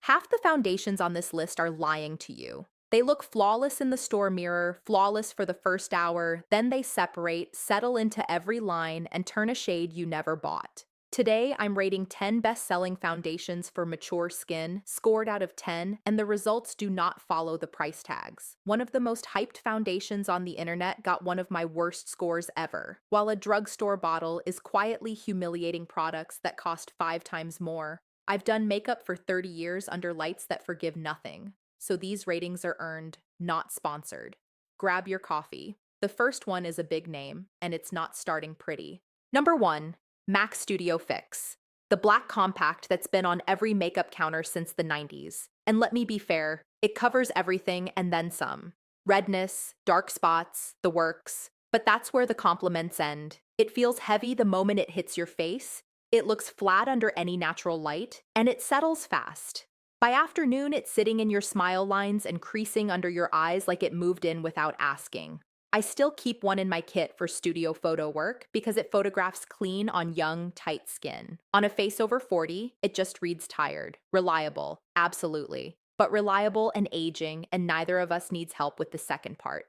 Half the foundations on this list are lying to you. They look flawless in the store mirror, flawless for the first hour, then they separate, settle into every line, and turn a shade you never bought. Today, I'm rating 10 best-selling foundations for mature skin, scored out of 10, and the results do not follow the price tags. One of the most hyped foundations on the internet got one of my worst scores ever, while a drugstore bottle is quietly humiliating products that cost 5 times more. I've done makeup for 30 years under lights that forgive nothing, so these ratings are earned, not sponsored. Grab your coffee. The first one is a big name, and it's not starting pretty. Number 1. MAC Studio Fix, the black compact that's been on every makeup counter since the 90s. And let me be fair, it covers everything and then some. Redness, dark spots, the works. But that's where the compliments end. It feels heavy the moment it hits your face, it looks flat under any natural light, and it settles fast. By afternoon, it's sitting in your smile lines and creasing under your eyes like it moved in without asking. I still keep one in my kit for studio photo work because it photographs clean on young, tight skin. On a face over 40, it just reads tired. Reliable, absolutely. But reliable and aging, and neither of us needs help with the second part.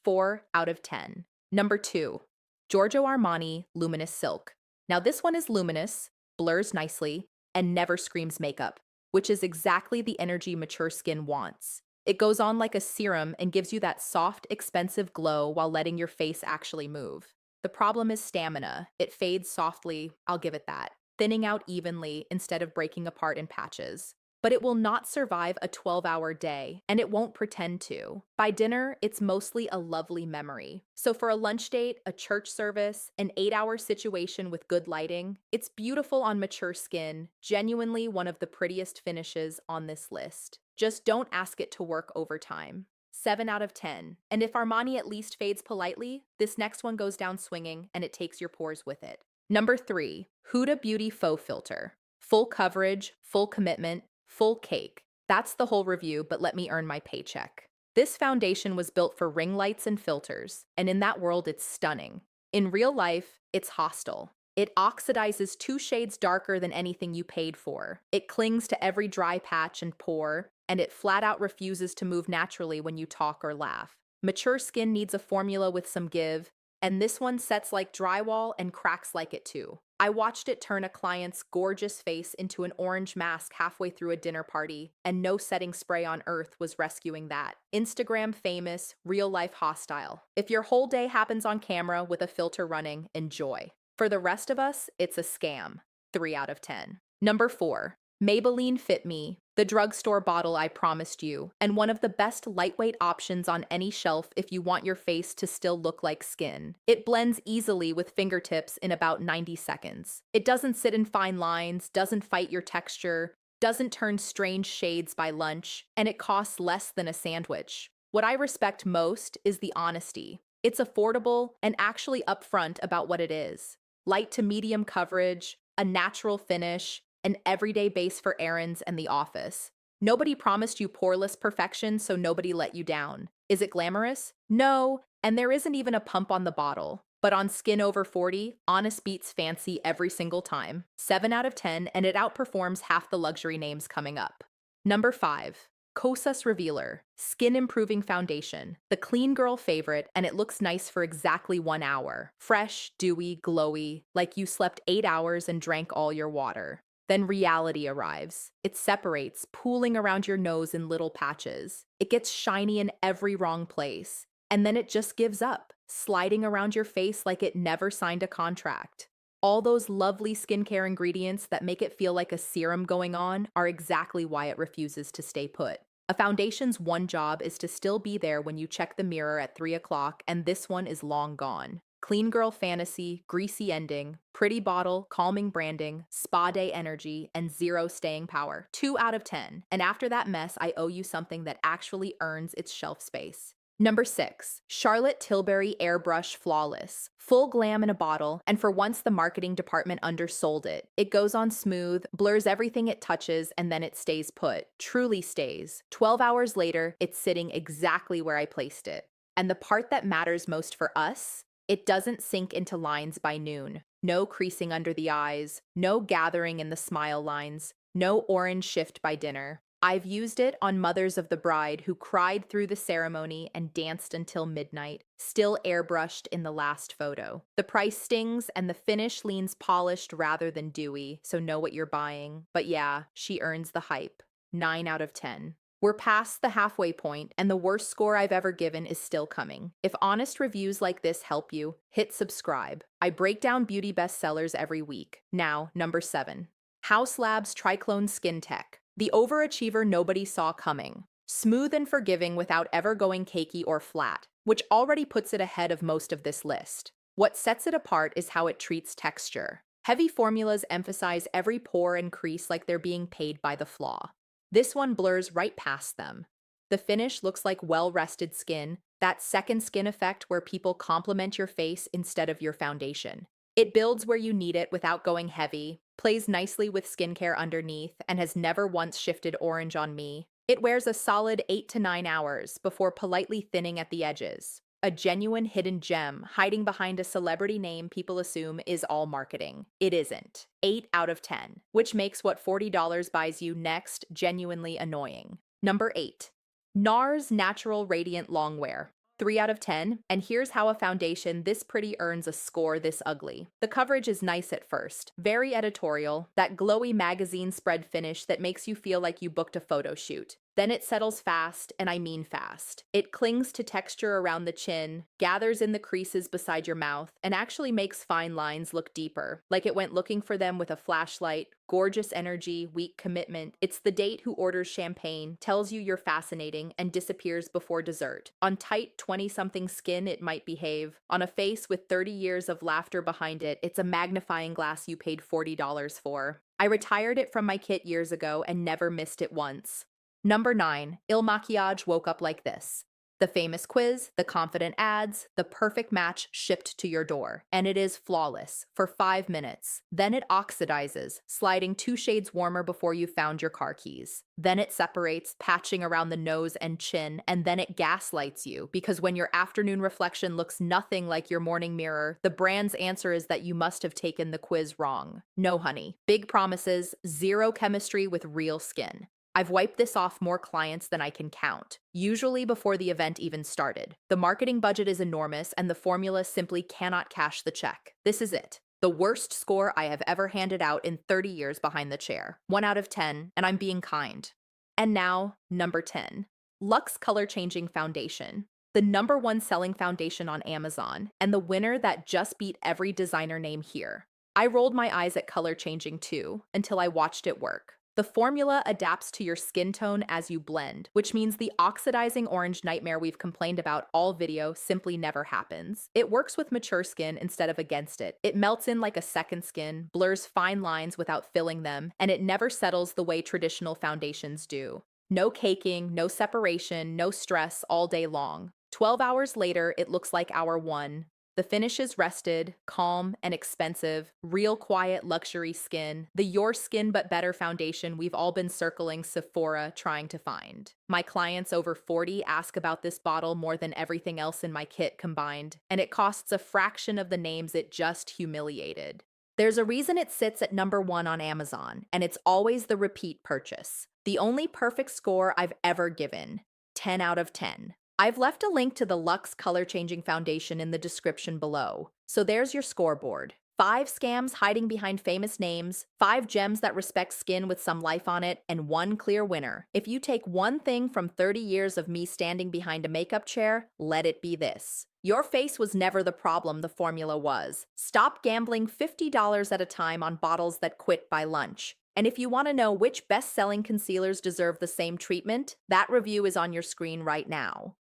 4 out of 10. Number 2. Giorgio Armani Luminous Silk. Now this one is luminous, blurs nicely, and never screams makeup, which is exactly the energy mature skin wants. It goes on like a serum and gives you that soft, expensive glow while letting your face actually move. The problem is stamina. It fades softly, I'll give it that, thinning out evenly instead of breaking apart in patches. But it will not survive a 12-hour day, and it won't pretend to. By dinner, it's mostly a lovely memory. So for a lunch date, a church service, an 8-hour situation with good lighting, it's beautiful on mature skin, genuinely one of the prettiest finishes on this list. Just don't ask it to work overtime. 7 out of 10. And if Armani at least fades politely, this next one goes down swinging and it takes your pores with it. Number 3. Huda Beauty Faux Filter. Full coverage, full commitment, full cake. That's the whole review, but let me earn my paycheck. This foundation was built for ring lights and filters, and in that world, it's stunning. In real life, it's hostile. It oxidizes 2 shades darker than anything you paid for. It clings to every dry patch and pore, and it flat out refuses to move naturally when you talk or laugh. Mature skin needs a formula with some give, and this one sets like drywall and cracks like it too. I watched it turn a client's gorgeous face into an orange mask halfway through a dinner party, and no setting spray on earth was rescuing that. Instagram famous, real life hostile. If your whole day happens on camera with a filter running, enjoy. For the rest of us, it's a scam. 3 out of 10. Number 4. Maybelline Fit Me, the drugstore bottle I promised you, and one of the best lightweight options on any shelf if you want your face to still look like skin. It blends easily with fingertips in about 90 seconds. It doesn't sit in fine lines, doesn't fight your texture, doesn't turn strange shades by lunch, and it costs less than a sandwich. What I respect most is the honesty. It's affordable and actually upfront about what it is. Light to medium coverage, a natural finish, an everyday base for errands and the office. Nobody promised you poreless perfection, so nobody let you down. Is it glamorous? No, and there isn't even a pump on the bottle. But on skin over 40, honest beats fancy every single time. 7 out of 10, and it outperforms half the luxury names coming up. Number 5. Kosas Revealer, Skin Improving Foundation, the clean girl favorite, and it looks nice for exactly 1 hour. Fresh, dewy, glowy, like you slept 8 hours and drank all your water. Then reality arrives. It separates, pooling around your nose in little patches. It gets shiny in every wrong place. And then it just gives up, sliding around your face like it never signed a contract. All those lovely skincare ingredients that make it feel like a serum going on are exactly why it refuses to stay put. A foundation's one job is to still be there when you check the mirror at 3 o'clock, and this one is long gone. Clean girl fantasy, greasy ending, pretty bottle, calming branding, spa day energy, and 0 staying power. 2 out of 10. And after that mess, I owe you something that actually earns its shelf space. Number 6. Charlotte Tilbury Airbrush Flawless. Full glam in a bottle, and for once the marketing department undersold it. It goes on smooth, blurs everything it touches, and then it stays put. Truly stays. 12 hours later, it's sitting exactly where I placed it. And the part that matters most for us, it doesn't sink into lines by noon. No creasing under the eyes, no gathering in the smile lines, no orange shift by dinner. I've used it on mothers of the bride who cried through the ceremony and danced until midnight, still airbrushed in the last photo. The price stings and the finish leans polished rather than dewy, so know what you're buying. But yeah, she earns the hype. 9 out of 10. We're past the halfway point, and the worst score I've ever given is still coming. If honest reviews like this help you, hit subscribe. I break down beauty bestsellers every week. Now, number 7. House Labs Triclone Skin Tech. The overachiever nobody saw coming. Smooth and forgiving without ever going cakey or flat, which already puts it ahead of most of this list. What sets it apart is how it treats texture. Heavy formulas emphasize every pore and crease like they're being paid by the flaw. This one blurs right past them. The finish looks like well-rested skin, that second skin effect where people compliment your face instead of your foundation. It builds where you need it without going heavy, plays nicely with skincare underneath, and has never once shifted orange on me. It wears a solid 8 to 9 hours before politely thinning at the edges. A genuine hidden gem hiding behind a celebrity name people assume is all marketing. It isn't. 8 out of 10, which makes what $40 buys you next genuinely annoying. Number 8. Nars Natural Radiant Longwear. 3 out of 10, and here's how a foundation this pretty earns a score this ugly. The coverage is nice at first, very editorial, that glowy magazine spread finish that makes you feel like you booked a photo shoot. Then it settles fast, and I mean fast. It clings to texture around the chin, gathers in the creases beside your mouth, and actually makes fine lines look deeper, like it went looking for them with a flashlight. Gorgeous energy, weak commitment. It's the date who orders champagne, tells you you're fascinating, and disappears before dessert. On tight 20-something skin, it might behave. On a face with 30 years of laughter behind it, it's a magnifying glass you paid $40 for. I retired it from my kit years ago and never missed it once. Number 9. Il Maquillage Woke Up Like This. The famous quiz, the confident ads, the perfect match shipped to your door. And it is flawless for 5 minutes. Then it oxidizes, sliding 2 shades warmer before you found your car keys. Then it separates, patching around the nose and chin, and then it gaslights you, because when your afternoon reflection looks nothing like your morning mirror, the brand's answer is that you must have taken the quiz wrong. No, honey. Big promises, zero chemistry with real skin. I've wiped this off more clients than I can count, usually before the event even started. The marketing budget is enormous, and the formula simply cannot cash the check. This is it. The worst score I have ever handed out in 30 years behind the chair. 1 out of 10, and I'm being kind. And now, number 10. Luxe Color Changing Foundation. The #1 selling foundation on Amazon, and the winner that just beat every designer name here. I rolled my eyes at color changing too, until I watched it work. The formula adapts to your skin tone as you blend, which means the oxidizing orange nightmare we've complained about all video simply never happens. It works with mature skin instead of against it. It melts in like a second skin, blurs fine lines without filling them, and it never settles the way traditional foundations do. No caking, no separation, no stress all day long. 12 hours later, it looks like hour 1. The finish is rested, calm, and expensive, real quiet luxury skin, the your skin but better foundation we've all been circling Sephora trying to find. My clients over 40 ask about this bottle more than everything else in my kit combined, and it costs a fraction of the names it just humiliated. There's a reason it sits at #1 on Amazon, and it's always the repeat purchase. The only perfect score I've ever given. 10 out of 10. I've left a link to the Luxe Color Changing Foundation in the description below. So there's your scoreboard. 5 scams hiding behind famous names, 5 gems that respect skin with some life on it, and 1 clear winner. If you take one thing from 30 years of me standing behind a makeup chair, let it be this. Your face was never the problem, the formula was. Stop gambling $50 at a time on bottles that quit by lunch. And if you want to know which best-selling concealers deserve the same treatment, that review is on your screen right now.